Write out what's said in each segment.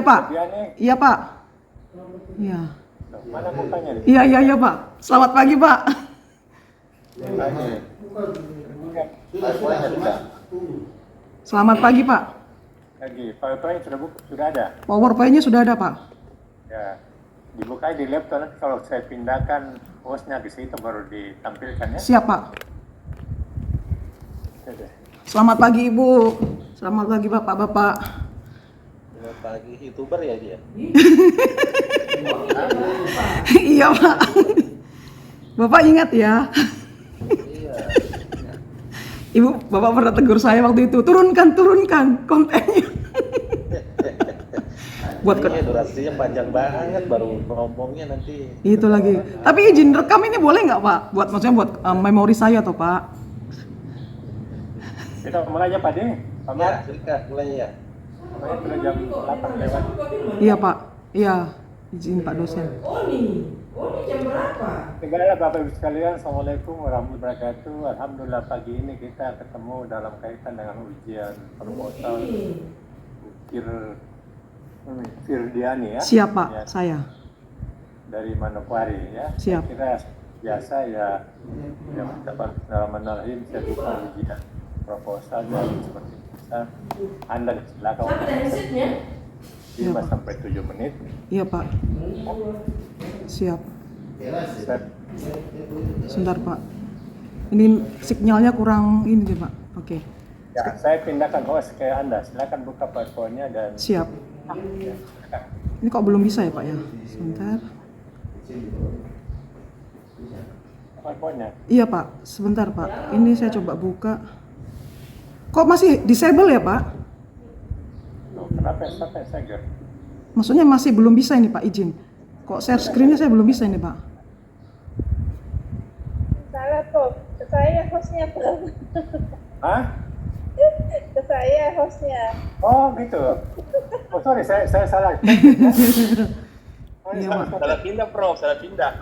Pak. Biane. Iya, Pak. Iya. Mana mukanya nih? Iya, Pak. Selamat pagi, Pak. Pagi. PowerPoint-nya sudah. Selamat pagi, Pak. Lagi, PowerPoint sudah ada. PowerPoint-nya sudah ada, Pak. Ya, dibuka di laptop nanti kalau saya pindahkan hostnya ke situ baru ditampilkan ya. Siap, Pak. Oke. Selamat pagi, Ibu. Selamat pagi, Bapak-bapak. Selamat pagi, YouTuber ya dia? Iya, Pak. Bapak ingat ya? Iya. Ibu, Bapak pernah tegur saya waktu itu, turunkan kontennya. Buat Iya, durasinya panjang banget, baru ngomongnya nanti. itu lagi. Tapi izin rekam ini boleh nggak, Pak? Maksudnya buat memori saya toh, Pak. Kita mulai aja Pak Ding. Pak Ya, Mar, silakan mulai ya. mulai sudah jam 8 lewat. Iya, Pak. Iya, izin Pak dosen. Oh, jam berapa? Baiklah Bapak Ibu sekalian, Assalamualaikum warahmatullahi wabarakatuh. Alhamdulillah pagi ini kita ketemu dalam kaitan dengan ujian proposal Firdiani ya. Siap, Pak. Ya, Saya. dari Manokwari ya. Siap. Kita biasa ya dapat Bismillahirrahmanirrahim saya buka ujian proposal dan seperti biasa Anda silakan Sampai dari mesinnya? 5 sampai 7 menit. Iya, Pak. Siap. Set. Sebentar, Pak. Ini sinyalnya kurang ini deh, Pak. Oke. Ya, saya pindahkan host ke Anda. Silakan buka PowerPoint-nya dan Siap. ya, silakan. Ini kok belum bisa ya, Pak ya? Sebentar. PowerPoint-nya. Iya, Pak. Sebentar, Pak. Ini saya coba buka. Kok masih disable ya, Pak? Loh, kenapa sampai saya Maksudnya masih belum bisa ini, Pak, izin. Kok share screen-nya saya belum bisa ini, Pak. Salah tuh, ke saya hostnya belum. Hah? Ke saya hostnya. Oh gitu. Oh sorry, saya salah. Oh, Iya, salah, Pak. salah. Salah pindah, Prof, salah pindah.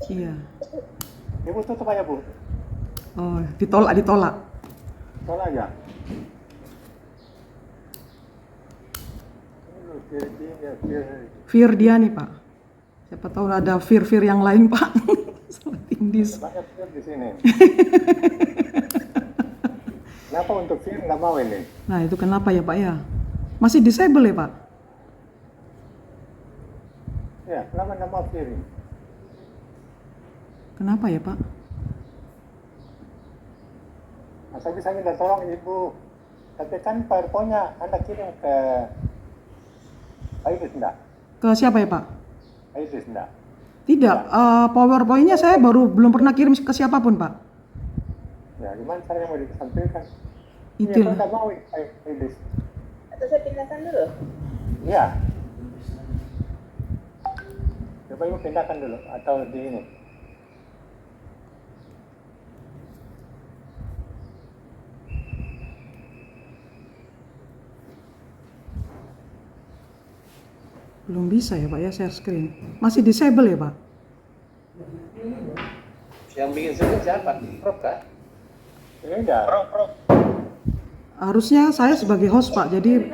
Iya. Ibu tutup aja Bu. Oh, ditolak. Tolak aja. Firdiani, Pak. Siapa tahu ada Fir yang lain, Pak. Seperti Indis. Banyak Fir di sini. Kenapa untuk Fir nggak mau ini? Nah, itu kenapa ya, Pak ya? Masih disable ya, Pak? Ya, kenapa nggak mau Fir? Kenapa ya, Pak? Masa bisa minta tolong Ibu. Tapi kan PowerPoint-nya Anda kirim ke Iris enggak? Ke siapa ya, Pak? Iris enggak? Tidak, PowerPoint-nya saya belum pernah kirim ke siapapun, Pak. Ya, gimana caranya mau ditampilkan? Itu. Iya, nggak mau Iris. Atau saya pindahkan dulu? Iya. Coba Ibu pindahkan dulu atau di ini. Belum bisa ya, Pak ya, share screen. Masih disable ya, Pak? Yang bikin sendiri siapa? Prof kan? Enggak. Prof. Harusnya saya sebagai host, Pak. Jadi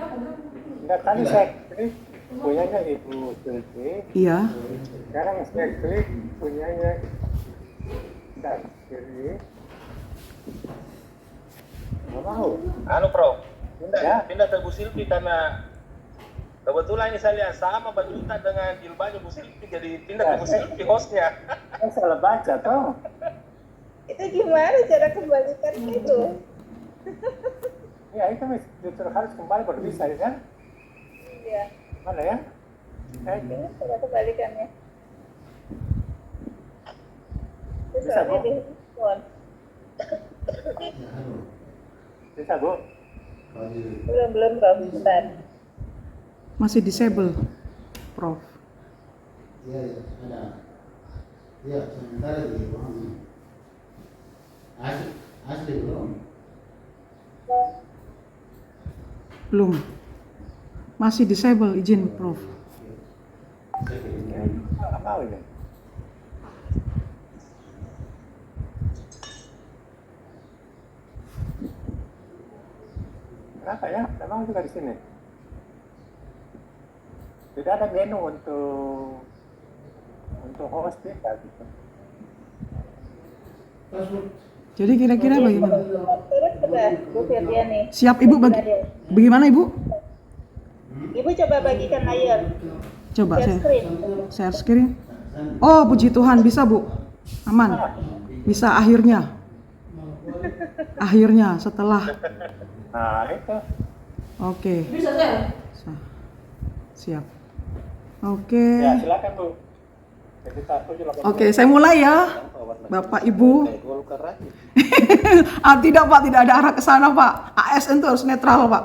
Enggak, tadi saya klik punyanya Ibu Silvi. iya. Sekarang saya klik punyanya dan kiri. Nggak mau. Anu, Prof. Ya. Pindah ke Bu Silvi karena kebetulan ini saya lihat sama bajunya dengan jilbabnya Bu Silvi, jadi pindah ke Bu Silvi hostnya. Saya salah baca toh. Itu gimana cara kembalikannya itu? Ya itu justru harus kembali baru bisa ya kan? Iya, Mana ya? ini cara kembalikannya. Itu Bisa, soalnya Bu. di handphone. Bisa Bu? Belum, Prof. Bentar. Masih disable, Prof. Iya, ada. Iya, sementara di ruang. Asli belum. Belum. Masih disable, izin, Prof. Nggak mau ini. Kenapa ya? Nggak mau juga di sini. tidak ada menu untuk host kita gitu. Jadi kira-kira bagaimana? Turun coba Bu Firdiani. Siap Ibu, bagaimana Ibu? Ibu coba bagikan layar. Coba Share screen. share screen. Oh, puji Tuhan, bisa Bu. Aman. Bisa akhirnya. Akhirnya setelah. Nah itu. Oke. Bisa saya? Siap. Oke. Ya silakan Bu. Jadi 1 Oke, saya mulai ya. Bapak Ibu. Tidak Pak, tidak ada arah ke sana Pak. ASN itu harus netral Pak.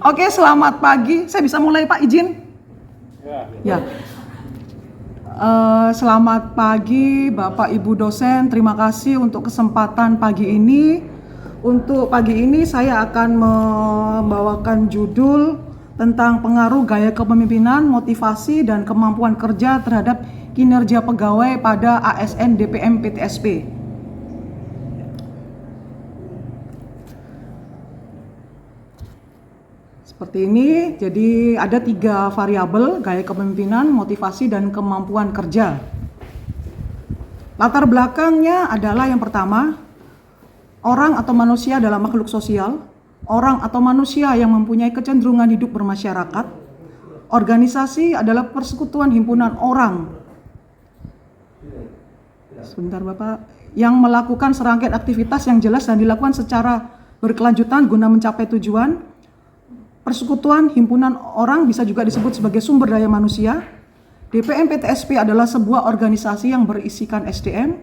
Oke, selamat pagi. Saya bisa mulai Pak, izin? Ya. Selamat pagi Bapak Ibu dosen. Terima kasih untuk kesempatan pagi ini. Untuk pagi ini saya akan membawakan judul tentang pengaruh gaya kepemimpinan, motivasi, dan kemampuan kerja terhadap kinerja pegawai pada ASN DPM PTSP. Seperti ini, jadi ada 3 variabel, gaya kepemimpinan, motivasi, dan kemampuan kerja. Latar belakangnya adalah yang pertama, orang atau manusia adalah makhluk sosial. Orang atau manusia yang mempunyai kecenderungan hidup bermasyarakat. Organisasi adalah persekutuan himpunan orang. Sebentar Bapak. Yang melakukan serangkaian aktivitas yang jelas dan dilakukan secara berkelanjutan guna mencapai tujuan. Persekutuan himpunan orang bisa juga disebut sebagai sumber daya manusia. DPM PTSP adalah sebuah organisasi yang berisikan SDM.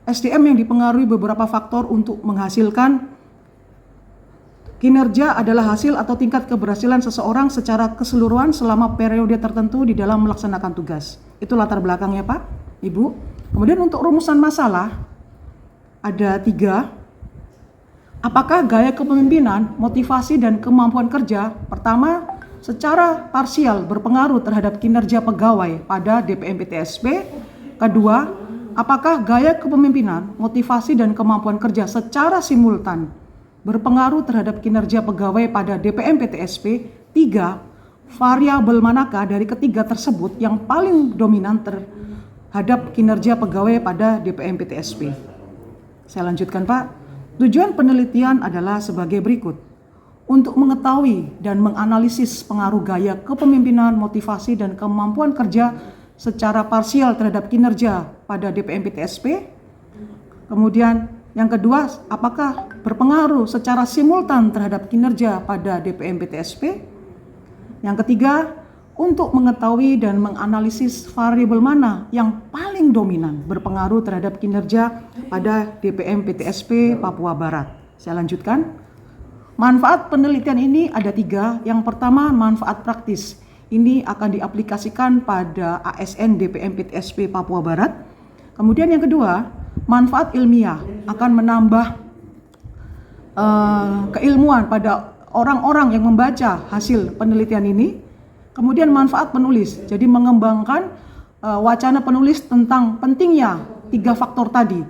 SDM yang dipengaruhi beberapa faktor untuk menghasilkan. Kinerja adalah hasil atau tingkat keberhasilan seseorang secara keseluruhan selama periode tertentu di dalam melaksanakan tugas. Itu latar belakangnya Pak, Ibu. Kemudian untuk rumusan masalah, ada 3. Apakah gaya kepemimpinan, motivasi, dan kemampuan kerja, pertama, secara parsial berpengaruh terhadap kinerja pegawai pada DPM PTSP? Kedua, apakah gaya kepemimpinan, motivasi, dan kemampuan kerja secara simultan berpengaruh terhadap kinerja pegawai pada DPM PTSP? 3. Variabel manakah dari ketiga tersebut yang paling dominan terhadap kinerja pegawai pada DPM PTSP? Saya lanjutkan Pak. Tujuan penelitian adalah sebagai berikut. Untuk mengetahui dan menganalisis pengaruh gaya kepemimpinan, motivasi, dan kemampuan kerja secara parsial terhadap kinerja pada DPM PTSP. Kemudian yang kedua, apakah berpengaruh secara simultan terhadap kinerja pada DPM PTSP? Yang ketiga, untuk mengetahui dan menganalisis variabel mana yang paling dominan berpengaruh terhadap kinerja pada DPM PTSP Papua Barat. Saya lanjutkan. Manfaat penelitian ini ada 3. Yang pertama, manfaat praktis. Ini akan diaplikasikan pada ASN DPM PTSP Papua Barat. Kemudian yang kedua, manfaat ilmiah akan menambah keilmuan pada orang-orang yang membaca hasil penelitian ini. Kemudian manfaat penulis, jadi mengembangkan wacana penulis tentang pentingnya 3 faktor tadi.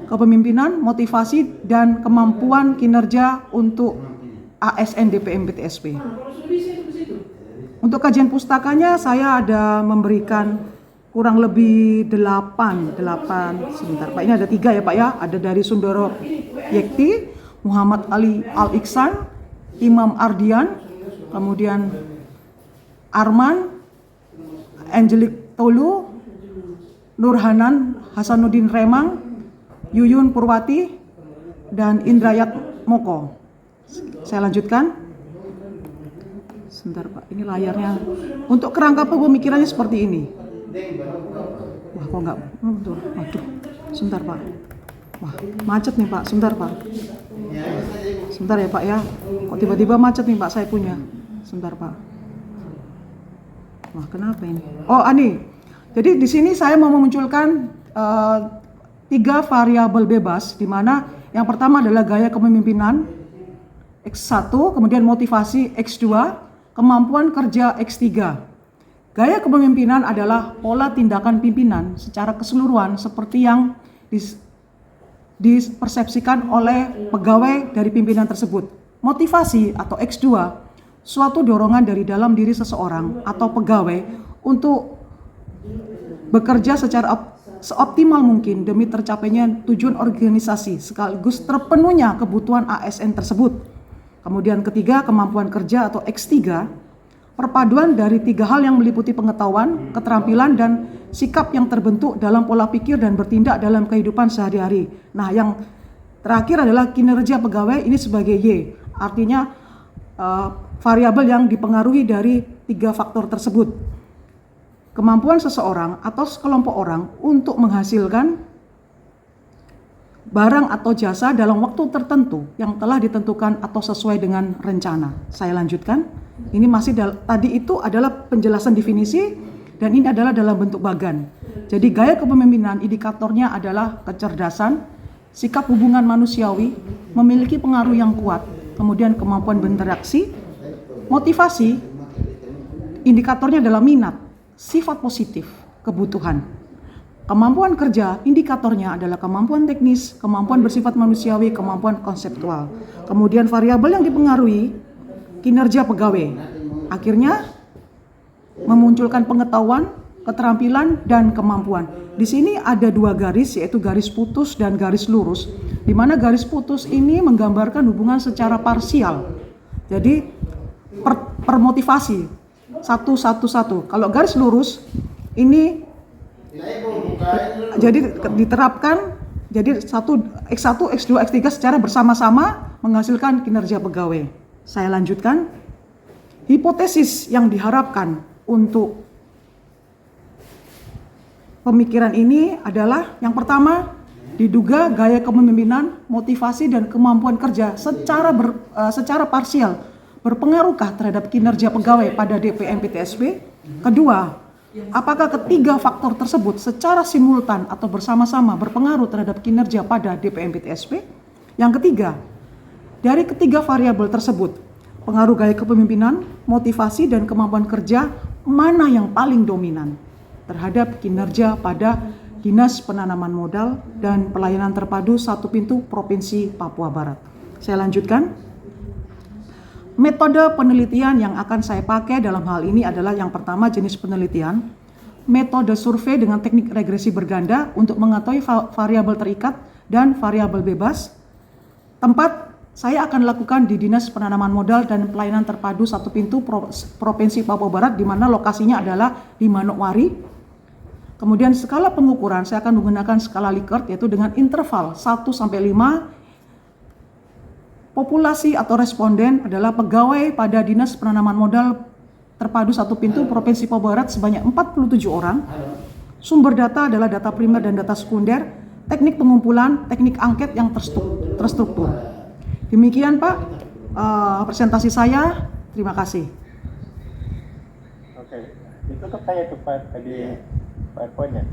Kepemimpinan, motivasi, dan kemampuan kinerja untuk ASN DPM PTSP. Untuk kajian pustakanya saya ada memberikan kurang lebih 8 sebentar Pak, ini ada 3 ya Pak ya, ada dari Sundoro Yekti, Muhammad Ali Al-Iksan, Imam Ardian, kemudian Arman, Angelic Tolu, Nurhanan Hasanuddin Remang, Yuyun Purwati, dan Indrayat Moko. Saya lanjutkan. Sebentar Pak, ini layarnya. Untuk kerangka pemikirannya seperti ini. Wah kok enggak, aduh, sebentar Pak. Wah macet nih Pak, sebentar Pak. Sebentar ya Pak ya, kok tiba-tiba macet nih Pak saya punya. Sebentar Pak. Wah kenapa ini? Oh ini, jadi di sini saya mau memunculkan 3 variabel bebas, di mana yang pertama adalah gaya kepemimpinan X1, kemudian motivasi X2, kemampuan kerja X3. Gaya kepemimpinan adalah pola tindakan pimpinan secara keseluruhan seperti yang dipersepsikan oleh pegawai dari pimpinan tersebut. Motivasi atau X2 suatu dorongan dari dalam diri seseorang atau pegawai untuk bekerja secara seoptimal mungkin demi tercapainya tujuan organisasi sekaligus terpenuhnya kebutuhan ASN tersebut. Kemudian ketiga, kemampuan kerja atau X3, perpaduan dari 3 hal yang meliputi pengetahuan, keterampilan, dan sikap yang terbentuk dalam pola pikir dan bertindak dalam kehidupan sehari-hari. Nah, yang terakhir adalah kinerja pegawai, ini sebagai Y, artinya variabel yang dipengaruhi dari 3 faktor tersebut. Kemampuan seseorang atau sekelompok orang untuk menghasilkan barang atau jasa dalam waktu tertentu yang telah ditentukan atau sesuai dengan rencana. Saya lanjutkan. Ini masih tadi itu adalah penjelasan definisi dan ini adalah dalam bentuk bagan. Jadi gaya kepemimpinan indikatornya adalah kecerdasan, sikap hubungan manusiawi, memiliki pengaruh yang kuat, kemudian kemampuan berinteraksi, motivasi, indikatornya adalah minat, sifat positif, kebutuhan. Kemampuan kerja, indikatornya adalah kemampuan teknis, kemampuan bersifat manusiawi, kemampuan konseptual. Kemudian variabel yang dipengaruhi, kinerja pegawai. Akhirnya memunculkan pengetahuan, keterampilan, dan kemampuan. Di sini ada 2 garis, yaitu garis putus dan garis lurus. Di mana garis putus ini menggambarkan hubungan secara parsial. Jadi per motivasi, satu. Kalau garis lurus, ini jadi diterapkan jadi X1, X2, X3 secara bersama-sama menghasilkan kinerja pegawai. Saya lanjutkan. Hipotesis yang diharapkan untuk pemikiran ini adalah yang pertama, diduga gaya kepemimpinan, motivasi, dan kemampuan kerja secara parsial berpengaruhkah terhadap kinerja pegawai pada DPM-PTSP? Kedua, apakah ketiga faktor tersebut secara simultan atau bersama-sama berpengaruh terhadap kinerja pada DPM-PTSP? Yang ketiga, dari ketiga variabel tersebut, pengaruh gaya kepemimpinan, motivasi, dan kemampuan kerja, mana yang paling dominan terhadap kinerja pada Dinas Penanaman Modal dan Pelayanan Terpadu Satu Pintu Provinsi Papua Barat? Saya lanjutkan. Metode penelitian yang akan saya pakai dalam hal ini adalah yang pertama, jenis penelitian, metode survei dengan teknik regresi berganda untuk mengetahui variabel terikat dan variabel bebas. Tempat saya akan lakukan di Dinas Penanaman Modal dan Pelayanan Terpadu Satu Pintu Provinsi Papua Barat, di mana lokasinya adalah di Manokwari. Kemudian skala pengukuran saya akan menggunakan skala Likert, yaitu dengan interval 1-5. Populasi atau responden adalah pegawai pada Dinas Penanaman Modal Terpadu Satu Pintu Provinsi Papua Barat sebanyak 47 orang. Sumber data adalah data primer dan data sekunder. Teknik pengumpulan, teknik angket yang terstruktur. Demikian Pak, presentasi saya. Terima kasih. Oke, ditutup saya tuh Pak tadi PowerPoint-nya.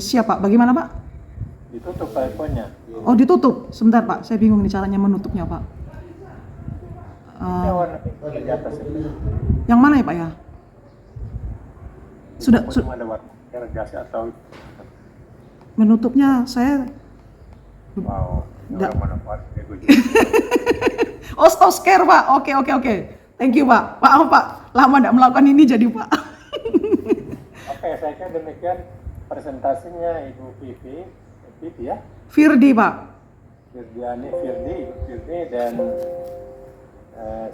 Siap Pak, bagaimana Pak? Ditutup PowerPoint-nya. Oh ditutup, sebentar Pak, saya bingung nih caranya menutupnya Pak. Warna di atas itu. Yang mana ya Pak ya? Sudah Ada warna gas atau menutupnya saya. wow, Nggak. orang mana Pak? Oh stop scare Pak, oke. Thank you Pak. Maaf Pak, lama tidak melakukan ini jadi Pak. Oke, saya kira demikian presentasinya Ibu Vivi ya. Firdi Pak. Firdi dan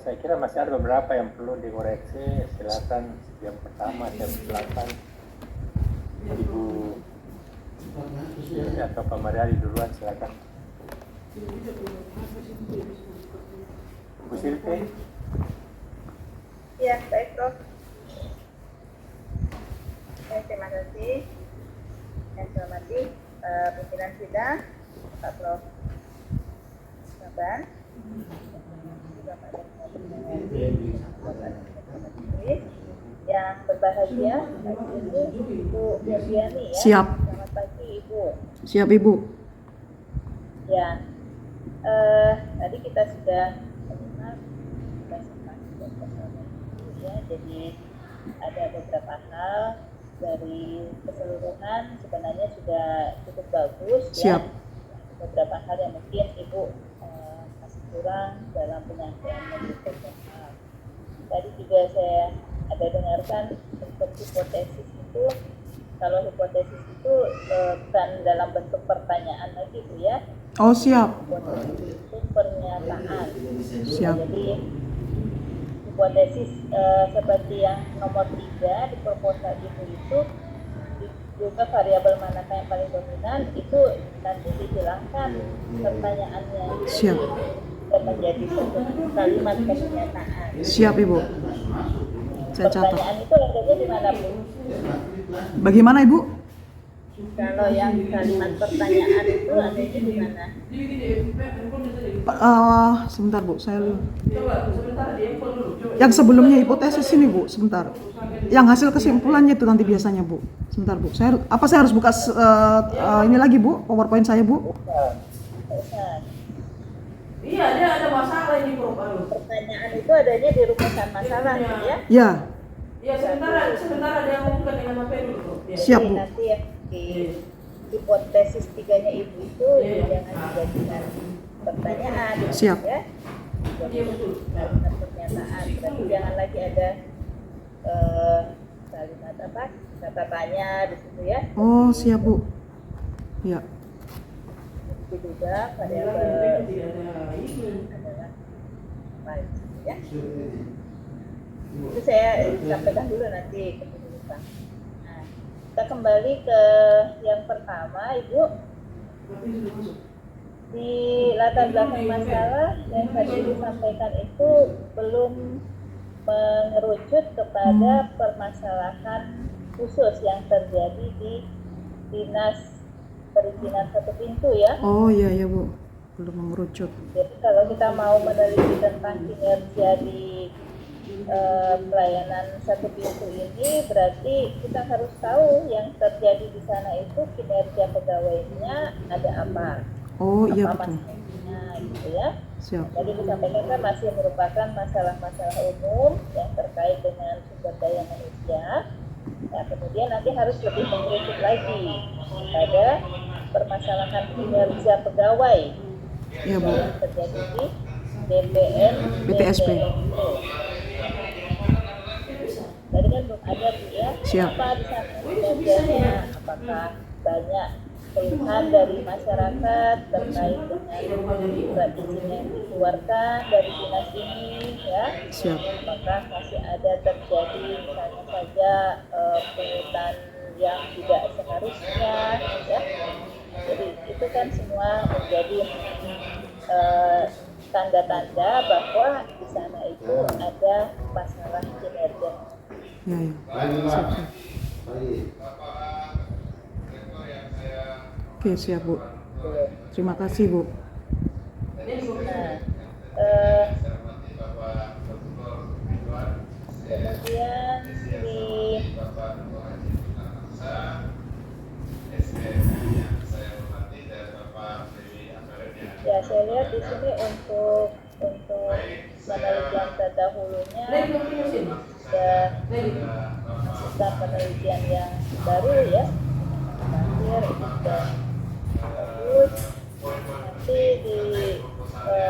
saya kira masih ada beberapa yang perlu dikoreksi. Silakan yang pertama saya silakan Ibu atau Pak Mariari duluan, silakan. Bu Silvi. Ya, baik Prof. Terima kasih. Yang saya hormati pimpinan sidang, Pak Prof. Saban, juga Pak Dr. Yang berbahagia, Ibu Yadiani ya. Siap. Selamat pagi Ibu. Siap Ibu. Ya, tadi kita sudah mendengar presentasi Dr. ya, jadi ada beberapa hal dari keseluruhan sebenarnya sudah cukup bagus. Siap. Ya. Beberapa hal yang mungkin Ibu masih kurang dalam penyampaian beberapa hal. tadi juga saya ada dengarkan untuk hipotesis itu, kalau hipotesis itu bukan dalam bentuk pertanyaan lagi Bu ya. Oh, siap. Hipotesis itu pernyataan. Siap. Jadi hipotesis seperti yang nomor 3 di proposal itu juga variabel manakah yang paling dominan itu nanti dihilangkan pertanyaannya. Siap. Dan menjadi kalimat pernyataan. Siap, Ibu. Saya catat. Pertanyaan itu adanya di mana Bu? Bagaimana, Ibu? Kalau yang kalimat pertanyaan itu adanya di mana? Sebentar, Bu. Saya lihat. Coba sebentar di handphone dulu. Coba. Yang sebelumnya hipotesis ini, Bu. Sebentar. Yang hasil kesimpulannya itu nanti biasanya, Bu. Sebentar, Bu. Saya harus buka ini lagi, Bu? PowerPoint saya, Bu. Iya, dia ada masalah ini Bro. Aduh. Pertanyaan itu adanya di rumusan masalah ya. Ya, Iya, sebentar ada yang bukan dengan HP dulu Bro. Ya. siap, Jadi Bu. nanti ya di hipotesis 3-nya Ibu itu jangan dijadikan pertanyaan. Siap. Ya. Jadi kalimat pernyataan. Berarti jangan lagi ada kalimat apa? Kata tanya di situ ya. Oh, siap, Bu. Ya. Itu juga variabel adalah baik ya. Itu saya sampaikan dulu nanti ke Bu Lupa. Nah, kita kembali ke yang pertama, Ibu. Di latar belakang masalah yang tadi disampaikan itu belum mengerucut kepada permasalahan khusus yang terjadi di Dinas Perizinan Satu Pintu ya. Oh, iya, ya, Bu. Belum mengerucut. Jadi kalau kita mau meneliti tentang kinerja di pelayanan Satu Pintu ini, berarti kita harus tahu yang terjadi di sana itu kinerja pegawainya ada apa. Oh, iya, Apa betul. masalahnya gitu ya. Siap. Jadi disampaikan kan masih merupakan masalah-masalah umum yang terkait dengan sumber daya manusia. Nah, kemudian nanti harus lebih mengerucut lagi pada permasalahan kinerja pegawai Iya, Bu. yang terjadi di DPN BPSP. Tadi kan belum ada Bu ya. Siap. Apa di sana kinerjanya? Apakah banyak keluhan dari masyarakat terkait dengan surat izin yang dikeluarkan dari dinas ini ya? Siap. Apakah masih ada terjadi misalnya saja pungutan yang tidak seharusnya ya? Jadi itu kan semua menjadi tanda-tanda bahwa di sana itu ada masalah kinerja. Ya, ya. Lagi, Pak. Siap, siap. Lagi. Oke, siap, Bu. Terima kasih, Bu. Nah, kemudian ya saya lihat di sini untuk penelitian terdahulunya sudah melakukan penelitian yang baru ya, terakhir itu sudah bagus. Nanti di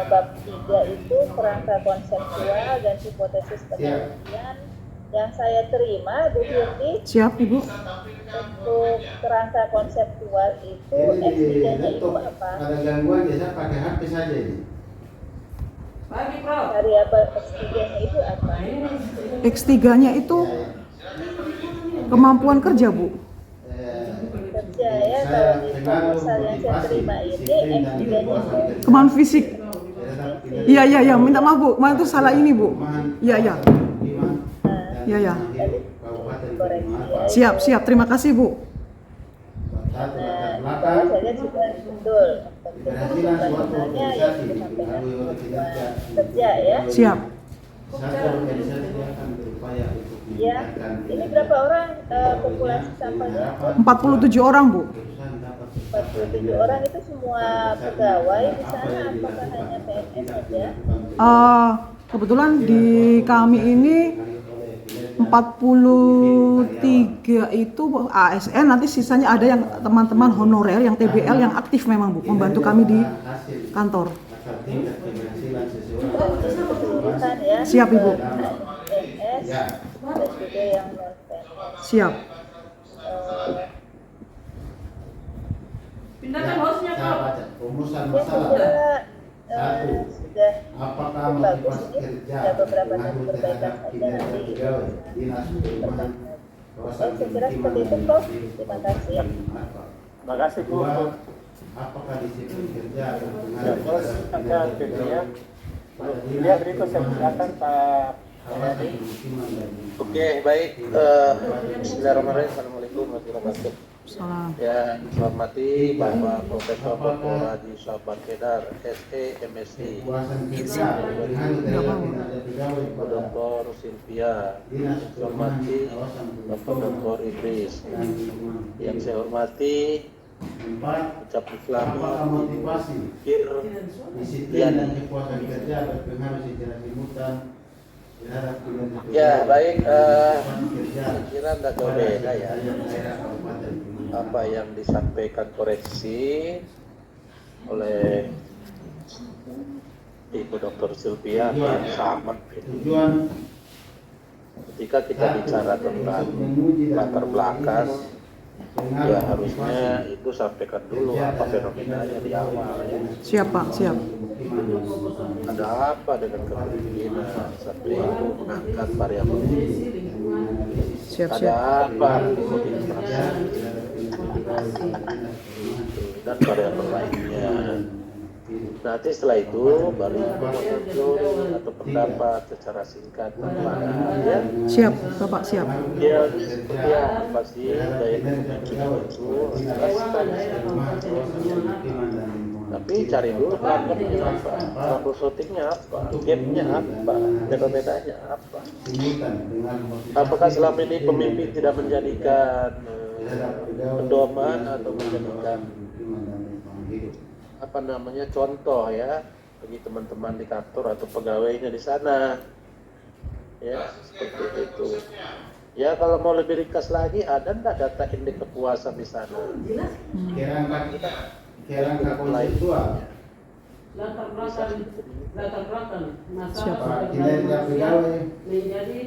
bab 3 itu kerangka konseptual dan hipotesis penelitian yang saya terima Bu Firdi. Siap, Ibu. Untuk kerangka konseptual itu Ini S3-nya itu laptop apa? ada gangguan ya, saya pakai HP saja ini. Pagi Prof. Variabel S3-nya itu apa? X3-nya itu kemampuan kerja, Bu. Kerja ya, kalau di proposal yang saya terima ini S3-nya itu Kemampuan fisik. Iya, iya, iya. Minta maaf, Bu. Kemarin itu salah ini, Bu. Iya, iya. Iya, iya. koreksi ya. Siap, siap. Terima kasih, Bu. Satu Nah, latar kalau belakang. saya lihat sudah betul. Keberhasilan suatu Proposalnya yang organisasi disampaikan melalui kinerja. kerja ya. Siap. Satu organisasi akan berupaya untuk Ya, meningkatkan ini berapa orang populasi sampelnya? 47 orang, Bu. Keputusan dapat 47 orang itu semua pegawai di sana, apakah hanya PNS saja? Kebetulan di kami ini 43 itu ASN, nanti sisanya ada yang teman-teman honorer, yang TBL, yang aktif memang, Bu, membantu kami di kantor. agar tingkat keberhasilan seseorang Keseluruhan ya. Siap, Ibu. ASN. ada juga yang non PNS. Siap. Pindahkan hostnya Saya kok. baca rumusan Ya, saya masalah. kira Satu, sudah apakah cukup bagus motivasi ini. kerja Ada beberapa pengaruh tadi perbaikan terhadap saja kinerja nanti. pegawai dinas perumahan kawasan Saya kira pemukiman seperti itu, dan Prof. industri Terima kasih. apa? Makasih Bu. Kedua, apakah disiplin kerja Ya, berpengaruh terus terhadap ada kinerja videonya. pegawai pada Dilihat dinas berikut saya perumahan silakan Pak kawasan Hayadi. pemukiman dan industri. Oke, baik. Bismillahirrahmanirrahim. Assalamualaikum warahmatullahi wabarakatuh. Salam. Ya, hormati Bapak Profesor Dr. Haji Sabar Kedar, SE, MSI, Kepuasan kerja berpengaruh terhadap kinerja pegawai pada Dr. Sylvia, dinas perumahan hormati kawasan Bapak Dr. Idris, dan lingkungan yang hidup. saya hormati Empat, ucap Islami, apakah motivasi pikir, disiplin dan kepuasan kerja berpengaruh secara simultan terhadap kinerja pegawai? Ya, baik. Kepuasan kerja Saya kira tidak jauh pada beda ya. daerah kabupaten pemerintah. Apa yang disampaikan koreksi oleh Ibu Dr. Sylvia yang sama. Tujuan Ketika kita bicara tentang latar belakang, ya harusnya itu sampaikan dulu apa fenomenanya di awal ya. Siap Pak, siap. Ada apa dengan kepemimpinan sampai itu mengangkat variabel ini? Siap, Ada siap. apa administrasi dan variabel lainnya? Nanti setelah itu baru menonjol atau pendapat secara singkat tentang ya. Siap, Bapak siap. Ya, seperti apa sih daya kepemimpinan itu jelaskan. Tapi cari dulu problemnya apa, troubleshootingnya apa, gapnya apa, fenomenanya apa. Apakah selama ini pemimpin tidak menjadikan pedoman atau menjadikan apa namanya contoh ya bagi teman-teman di kantor atau pegawainya di sana, ya seperti itu. Ya kalau mau lebih ringkas lagi, ada nggak data indeks kepuasan di sana? Kerangka konseptual Latar belakang masalah Siapa? kinerja pegawai, menjadi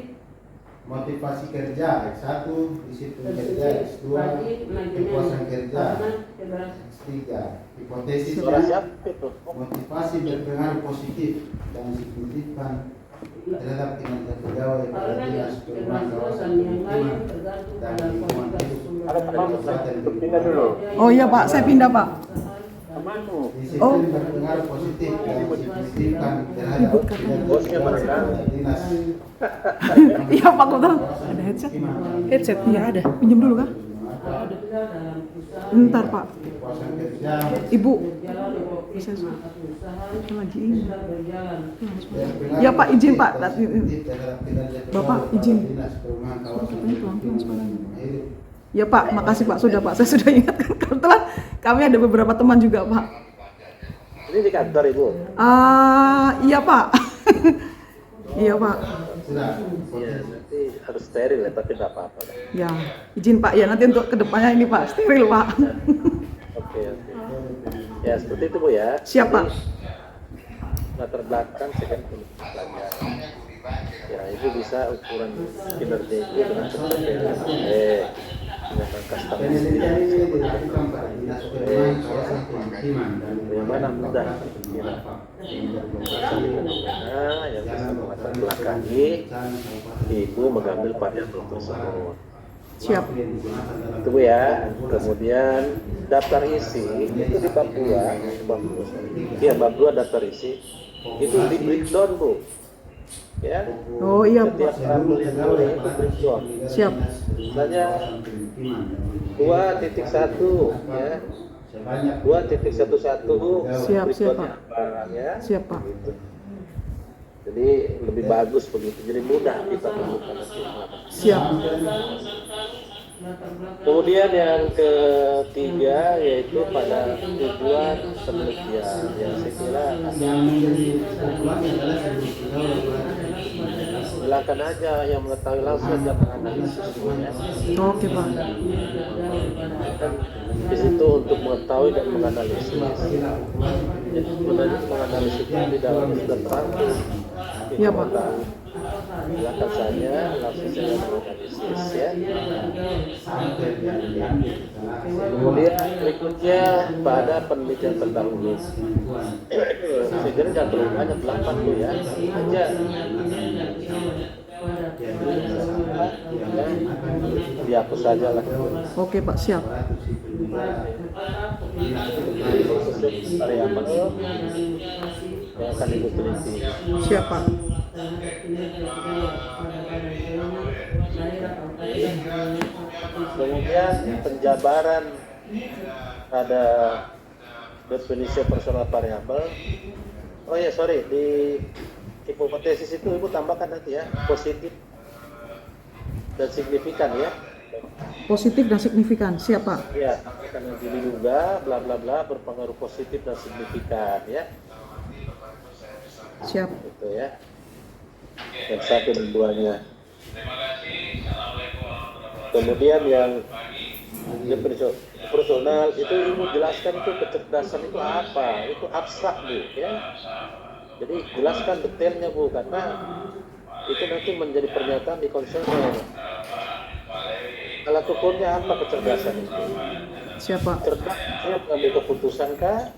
motivasi kerja X1, disiplin kerja X2, kepuasan kerja X3, hipotesis Suara siapa itu? motivasi berpengaruh positif dan signifikan terhadap kinerja pegawai pada dinas perumahan kawasan pemukiman dan lingkungan hidup. Ada teman pindah dulu. Oh iya Pak, saya pindah Pak. Temanmu. Disiplin berpengaruh positif dan signifikan terhadap kinerja pegawai pada dinas Iya Pak, kok tahu? Ada headset? Headset? Iya ada. Pinjam dulu kah? Bentar Pak. kepuasan kerja Ibu. Bisa saya lagi ini. Ya Pak, izin Pak. Bapak, izin. Katanya pelan-pelan suaranya. Ya Pak, makasih Pak. Sudah Pak, saya sudah ingatkan. Kebetulan kami ada beberapa teman juga Pak. Ini di kantor Ibu? Iya Pak. Iya Pak. Iya, nanti harus steril ya, tapi tidak apa-apa. Ya, izin Pak. Ya nanti untuk kedepannya ini Pak, steril Pak. Oke. Ya seperti itu Bu ya. Siap, Pak. Jadi, latar belakang saya kan perlu pelajaran. Ya itu bisa ukuran kinerja itu dengan dengan angka statistik yang mana mudah kira yang bisa melatar belakangi ibu mengambil variabel tersebut. Siap. Itu Bu ya. Kemudian daftar isi itu di bab 2, ya bab 2 daftar isi itu di breakdown Bu. Ya. Oh iya Setiap Pak. tabel yang boleh itu breakdown. Siap. Misalnya 2.1 ya. 2.11 Siap, siap, Pak. apa ya. Siap Pak. Gitu. Jadi lebih bagus begitu. Jadi mudah kita menemukan nanti. Siap. Kemudian yang ketiga yaitu pada tujuan penelitian yang saya kira silakan aja yang mengetahui langsung jangan analisis ya. Oke Pak. Kan di situ untuk mengetahui dan menganalisis. Jadi sebenarnya menganalisis itu di dalam sudah terang. Iya, Pak. silakan saja langsung saya menganalisis ya. Sampai yang diambil karena Kemudian berikutnya pada penelitian terdahulu. Saya kira jangan terlalu banyak 8 tuh ya, aja. Dihapus saja lah. Oke Pak, siap. Variabel yang akan ibu teliti. Siap Pak. Kemudian penjabaran pada definisi personal variabel. Oh ya sorry, di hipotesis itu ibu tambahkan nanti ya, positif dan signifikan ya. Positif dan signifikan, siap Pak. Ya, karena diduga bla bla bla berpengaruh positif dan signifikan ya. Siap. Gitu ya. Dan 1 dan 2-nya. Kemudian yang definisi personal itu ibu jelaskan itu kecerdasan itu apa? Itu abstrak Bu ya. Jadi jelaskan detailnya Bu, karena itu nanti menjadi pernyataan di konselor. Alat ukurnya apa kecerdasan itu? Siap Pak. Cerdas mengambil keputusan kah?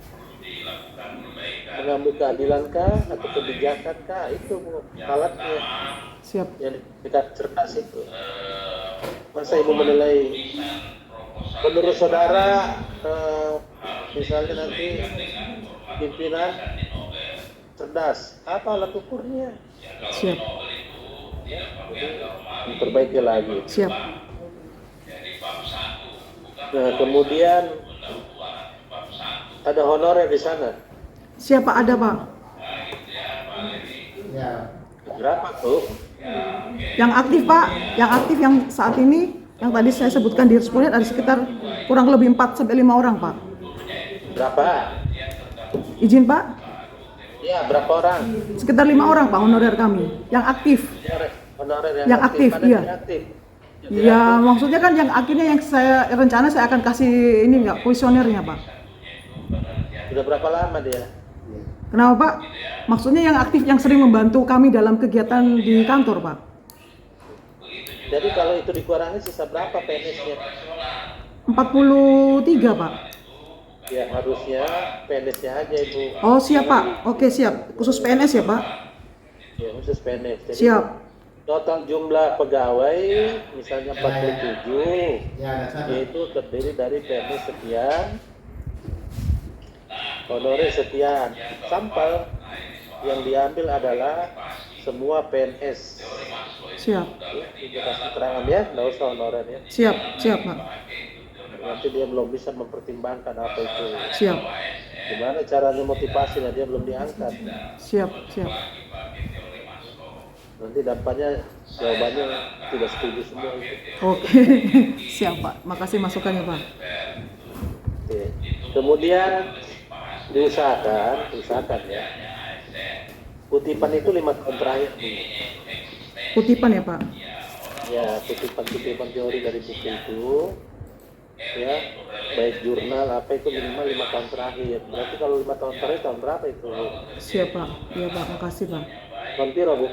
Mengambil keadilan kah? Atau kebijakan kah? Itu Bu, alatnya Siap. yang dikatakan cerdas itu. Masa ibu menilai menurut saudara misalnya nanti pimpinan cerdas, apa alat ukurnya? Siap. Diperbaiki lagi. Siap. Nah, kemudian ada honorer di sana. Siap Pak, ada Pak. ya Berapa tuh? Yang aktif Pak, yang aktif yang saat ini, yang tadi saya sebutkan di responnya ada sekitar kurang lebih 4 sampai 5 orang Pak. Berapa? Izin Pak, Ya, berapa orang? sekitar 5 orang Pak honorer kami, yang aktif. Honorer Yang aktif, Mana iya. yang aktif? Ya maksudnya kan yang akhirnya yang saya rencana saya akan kasih ini nggak kuesionernya Pak. Sudah berapa lama dia? Kenapa Pak? Maksudnya yang aktif yang sering membantu kami dalam kegiatan di kantor Pak. Jadi kalau itu dikurangi sisa berapa PNS-nya? 43 Pak. Ya harusnya PNS-nya aja Ibu. Oh siap Pak, oke siap. Khusus PNS ya Pak? Ya khusus PNS. Jadi Siap. total jumlah pegawai misalnya 47, ya ada sana. yaitu terdiri dari PNS sekian, honorer sekian. Sampel yang diambil adalah semua PNS. Siap. Ibu kasih keterangan ya, nggak usah honorer ya. Siap, siap Pak. Nanti dia belum bisa mempertimbangkan apa itu. Siap. Gimana caranya motivasinya, dia belum diangkat. Siap, siap. Nanti dampaknya jawabannya tidak setuju semua itu. Oke. Siap Pak. Makasih masukannya Pak. Oke. Kemudian diusahakan ya. Kutipan itu 5 tahun terakhir Bu. Kutipan ya Pak. Ya, kutipan teori dari buku itu ya, baik jurnal apa itu minimal 5 tahun terakhir. Berarti kalau 5 tahun terakhir tahun berapa itu? Siap Pak. Iya Pak, makasih Pak. Tahun piro Bu?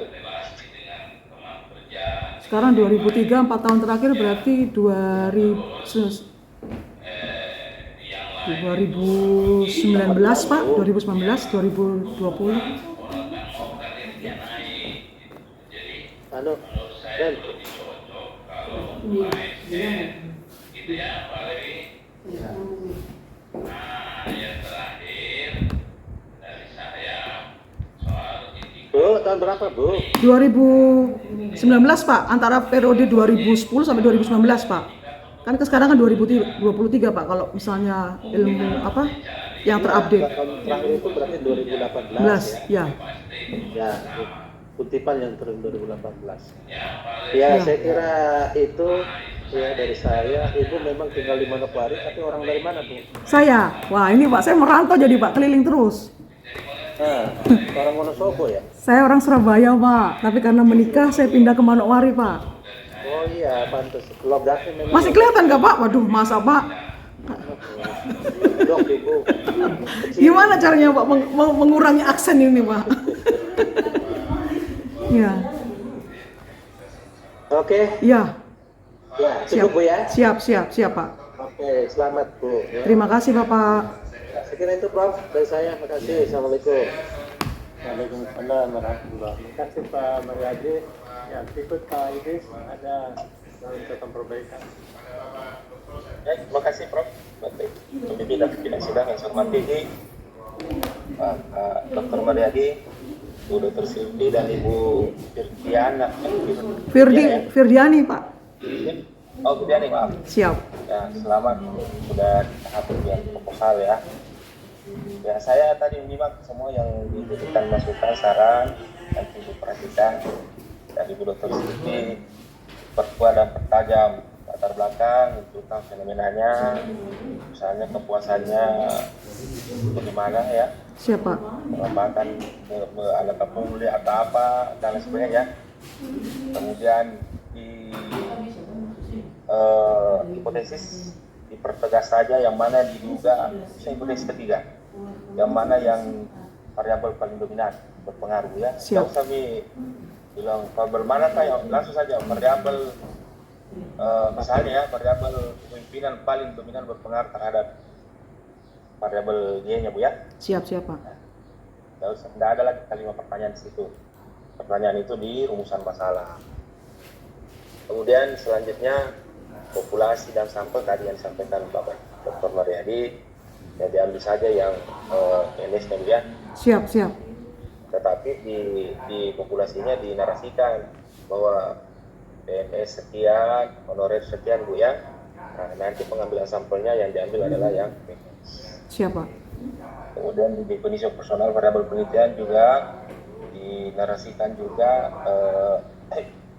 Sekarang 2003, 4 tahun terakhir berarti 2019 Pak, 2019, 2020. Anu, Ren. Bu, tahun berapa Bu? 2019 Pak, antara periode 2010 sampai 2019 Pak. Kan sekarang kan 2023 Pak, kalau misalnya ilmu apa yang terupdate. Tahun terakhir itu berarti 2018 ya. Ya, kutipan yang turun 2018. Ya, saya kira itu ya dari saya. Ibu memang tinggal di Manokwari, tapi orang dari mana Bu? Saya, wah ini Pak, saya merantau jadi Pak, keliling terus. Nah, orang Wonosobo ya? Saya orang Surabaya Pak, tapi karena menikah saya pindah ke Manokwari Pak. Oh iya, pantas. Logatnya memang. Masih kelihatan nggak Pak? Waduh, masa Pak? Dok, Ibu. Gimana caranya Pak mengurangi aksen ini Pak? Ya. Oke, Iya, ya cukup Bu ya. siap Pak. Oke, selamat Bu. Ya. Terima kasih Bapak. Saya kira itu Prof dari saya. Terima kasih. Assalamualaikum. Waalaikumsalam warahmatullahi wabarakatuh. Terima kasih Pak Mariadi. Ya, berikut Pak Idris ada catatan perbaikan. Ya, terima kasih Prof. Baik, pemimpin dan pimpinan sidang yang saya hormati Pak Dr. Mariadi, Bu Dr. Silvi dan Ibu Firdiana. Firdiani Pak. Oh, Firdiani, maaf. Siap. Ya, selamat sudah tahap ujian proposal ya. Ya, saya tadi menyimak semua yang diberikan masukan, saran, nanti diperhatikan dari Bu Dr. Silvi, perkuat dan pertajam latar belakang tentang fenomenanya, misalnya kepuasannya bagaimana ya, Siap Pak. mengembangkan alat pemulih atau apa dan lain sebagainya ya. Kemudian di hipotesis dipertegas saja yang mana diduga, hipotesis ketiga, yang mana yang variabel paling dominan berpengaruh ya. Siap. Tidak usah bilang variabel manakah yang langsung saja variabel misalnya ya, variabel kepemimpinan paling dominan berpengaruh terhadap variabel Y-nya Bu ya. Siap Pak. Tidak ada lagi kalimat pertanyaan di situ. Pertanyaan itu di rumusan masalah. Kemudian selanjutnya populasi dan sampel tadi yang disampaikan Bapak Dr. Mariadi, ya diambil saja yang NS-nya Bu ya. Siap. Tetapi di populasinya dinarasikan bahwa PNS sekian, honorer sekian Bu ya. Nah, nanti pengambilan sampelnya yang diambil adalah yang PNS. Siap Pak. Kemudian di definisi personal variabel penelitian juga dinarasikan juga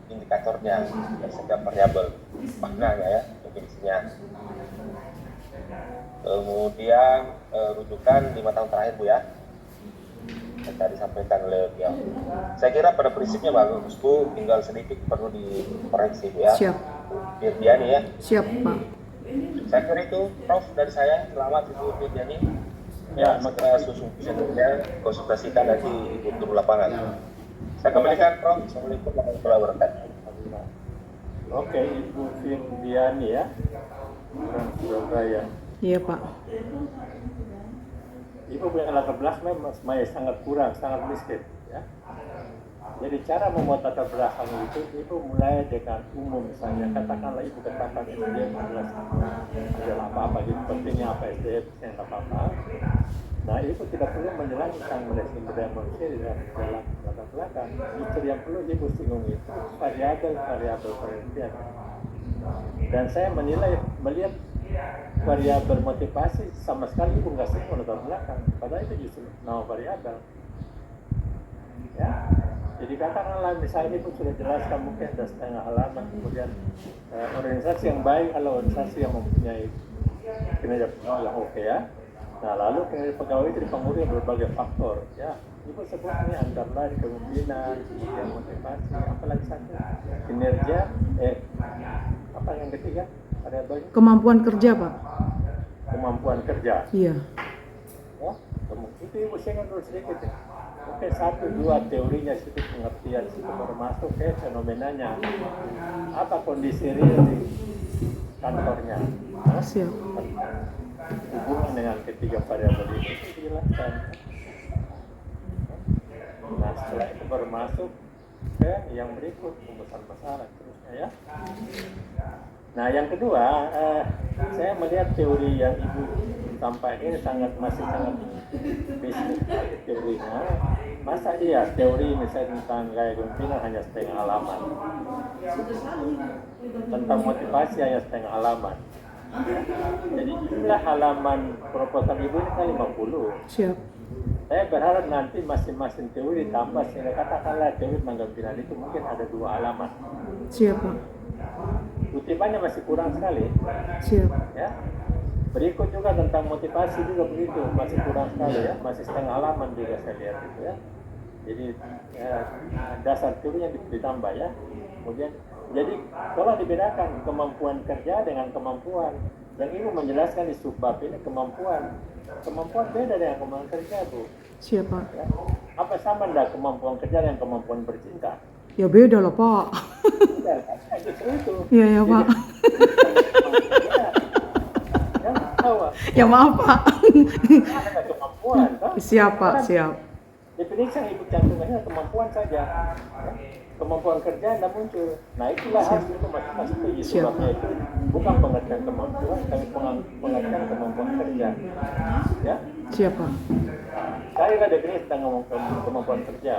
indikatornya dan setiap variabel maknanya ya, definisinya. Kemudian rujukan 5 tahun terakhir Bu ya, yang tadi disampaikan oleh beliau. Saya kira pada prinsipnya bagus Bu, tinggal sedikit perlu dikoreksi Bu ya. Siap. Firdiani ya. Siap Pak. Saya kira itu Prof dari saya. Selamat Ibu Firdiani. Ya, maka susun visionnya konsultasikan nanti Ibu turun lapangan. Saya kembalikan Prof. Assalamualaikum warahmatullahi wabarakatuh. Oke, Ibu Firdiani ya, orang Surabaya. Iya Pak. Ibu punya latar belakang memang sangat kurang, sangat miskin ya. Jadi cara membuat latar belakang itu mulai dengan umum, misalnya katakanlah Ibu katakan SDM adalah apa-apa gitu, pentingnya apa SDM yang apa-apa. Nah, Ibu tidak perlu menjelaskan sumber manusia di dalam latar belakang. Justru yang perlu Ibu singgung itu variabel penelitian. Dan saya melihat variabel motivasi sama sekali Ibu nggak singgung latar belakang, padahal itu justru nama variabel. Ya, jadi katakanlah misalnya Ibu sudah jelaskan mungkin ada setengah halaman, kemudian organisasi yang baik adalah organisasi yang mempunyai kinerja yang oke ya. Nah, lalu kinerja pegawai itu dipengaruhi berbagai faktor ya. Ibu sebutnya antara lain kepemimpinan, kemudian motivasi, apalagi satu kinerja, apa yang ketiga? Ada banyak. Kemampuan kerja Pak. Kemampuan kerja. Iya. Ya, itu Ibu singgung dulu sedikit ya. Oke, 1-2 teorinya sedikit pengertian situ baru masuk ke fenomenanya. Apa kondisi real di kantornya? Siap. Hubungan dengan ketiga variabel itu dijelaskan. Nah, setelah itu baru masuk ke yang berikut, rumusan masalah terusnya ya. Nah, yang kedua, saya melihat teori yang Ibu sampaikan ini masih sangat basic teorinya. Masa iya teori misalnya tentang gaya kepemimpinan hanya setengah halaman, tentang motivasi hanya setengah halaman. Jadi jumlah halaman proposal Ibu ini kan 50. Siap. Saya berharap nanti masing-masing teori ditambah sehingga katakanlah teori tentang kepemimpinan itu mungkin ada 2 halaman. Siap Pak. Kutipannya masih kurang sekali. Siap. Ya. Berikut juga tentang motivasi juga begitu, masih kurang sekali ya, masih setengah halaman juga saya lihat itu ya. Jadi dasar teorinya ditambah ya. Kemudian jadi kalau dibedakan kemampuan kerja dengan kemampuan, dan Ibu menjelaskan di subbab ini kemampuan beda dengan kemampuan kerja Bu. Siap Pak. Ya. Apa sama enggak kemampuan kerja dengan kemampuan bercinta? Ya beda lah Pak. Ya, justru itu. Iya, ya, Pak. Ya, tahu, Pak. Ya, maaf, Pak. Ada kemampuan, toh? Siap, Pak, siap. Definisi yang ibu cantumkannya kemampuan saja. Ya. Kemampuan kerja tidak muncul. Nah itulah harus itu masing-masing setuju. Siap. Sebabnya itu bukan pengertian kemampuan, tapi pengertian kemampuan kerja. Ya. Siap, Pak. Saya ada definisi tentang kemampuan kerja.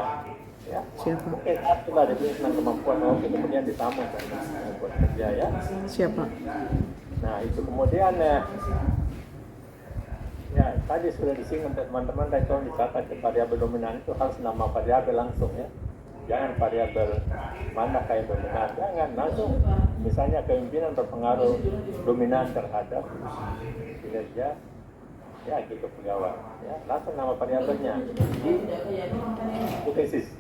Ya. Siap, Pak. Oke, itulah definisi tentang kemampuan. Oke, kemudian disambung dengan kemampuan kerja ya. Siap, Pak. Nah itu kemudian ya tadi sudah disinggung teman-teman dan tolong dicatat variabel dominan itu harus nama variabel langsung ya. Jangan variabel mana kayak dominan, jangan langsung. Misalnya kepemimpinan berpengaruh dominan terhadap kinerja ya gitu pegawai ya, langsung nama variabelnya di hipotesis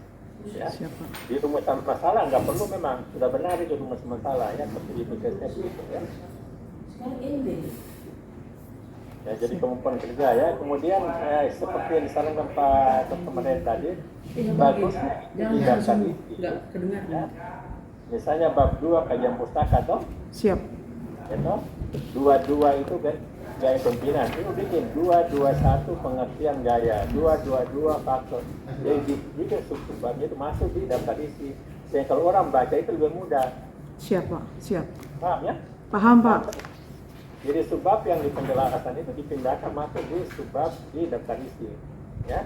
ya. Siap, Pak. Di rumusan masalah nggak perlu, memang sudah benar itu rumus masalah ya, tapi di hipotesisnya begitu ya. Ya, jadi kemampuan kerja ya. Kemudian seperti yang disarankan Pak Kemarin tadi, bagusnya tidak tadi. Ya. Misalnya bab 2 kajian pustaka toh, Siap. ya toh. 22 itu kan gaya pimpinan. Itu bikin 221 pengertian gaya, 222 faktor. Jadi jika subbabnya itu masuk di daftar isi. Sehingga kalau orang baca itu lebih mudah. Siap, Pak. Siap. Paham ya? Paham, Pak. Jadi subbab yang di penjelasan itu dipindahkan masuk di subbab di daftar isi, ya.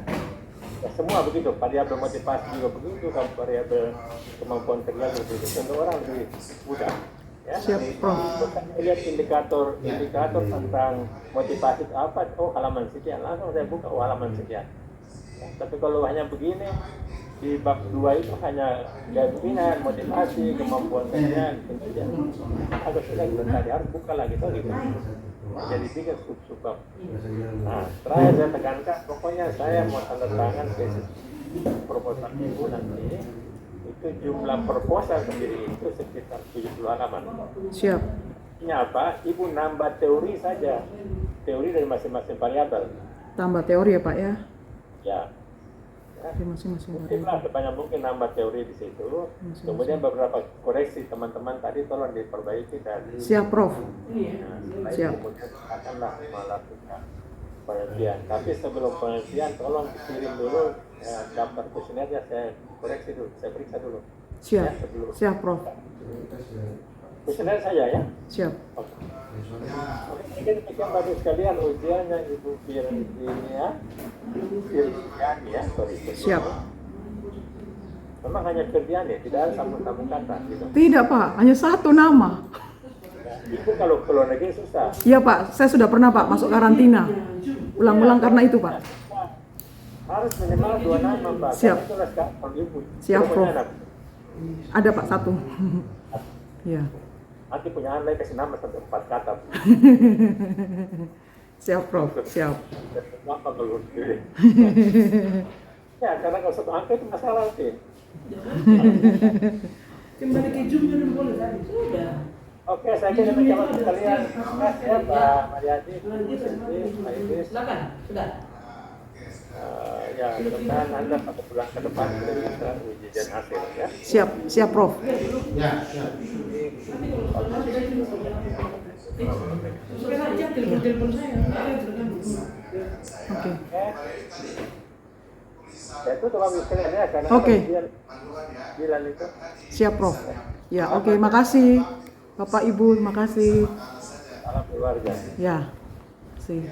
Ya semua begitu, variabel motivasi juga begitu, kan variabel kemampuan kerja juga begitu. Tentu orang lebih mudah, ya. Siap, Prof. Bukan lihat indikator tentang motivasi itu apa? Oh halaman sekian, langsung saya buka halaman sekian. Ya, tapi kalau hanya begini di bab 2 itu hanya gaya pimpinan, motivasi, kemampuan kerja, kinerja. Agak sudah tadi harus buka lagi tuh gitu. Jadi 3 sub-subbab. Nah, terakhir saya tekankan, pokoknya saya mau tanda tangan tesis proposal ibu nanti. Itu jumlah proposal sendiri itu sekitar 70 halaman. Siap. Ini apa? Ibu nambah teori saja, teori dari masing-masing variabel. Tambah teori ya, Pak ya. Ya. Oke, masing-masing Mungkin lah sebanyak mungkin nambah teori di situ. Kemudian beberapa koreksi teman-teman tadi tolong diperbaiki dan Siap, Prof. nah, Siap. kemudian akanlah melakukan penelitian. Tapi sebelum penelitian tolong kirim dulu daftar kuesionernya, saya koreksi dulu, saya periksa dulu. Siap. Ya, sebelum Siap, Prof. kuesioner saya ya. Siap. Oke. Mungkin demikian bagus sekalian ujiannya Ibu Firni ya. Firniani ya, sorry. Siap. Memang hanya Firniani, tidak ada sambung-sambung kata gitu. Tidak, Pak. Hanya satu nama. Itu kalau ke luar negeri susah. Iya, Pak. Saya sudah pernah, Pak, masuk karantina. Ulang-ulang karena itu, Pak. Harus minimal 2 nama, Pak. Siap. Karena itulah sekarang Ibu. Siap, Ibu Prof. punya anak. Ada, Pak, satu. Iya. Nanti punya anak kasih nama sampai 4 kata. Siap, Prof. Siap. Apa kalau dipilih? Ya, karena kalau satu angka itu masalah sih. Kembali ke Zoom dulu boleh tadi. Sudah. Oke, saya kira menjawab sekalian. Terima kasih ya, Pak Mariadi, Bu Siti, Pak Idris. Silakan. Sudah. Ya, mudah-mudahan Anda pada bulan ke depan sudah bisa uji dan hasil ya. Siap. Siap, Prof. Ya, siap. Sudah aja telepon saya. Oke. Ya itu terlalu sekalian ya, karena Oke. ujian bilang itu. Siap, Prof. Ya, oke. Makasih. Bapak, Ibu, makasih. Salam keluarga. Ya. Sih.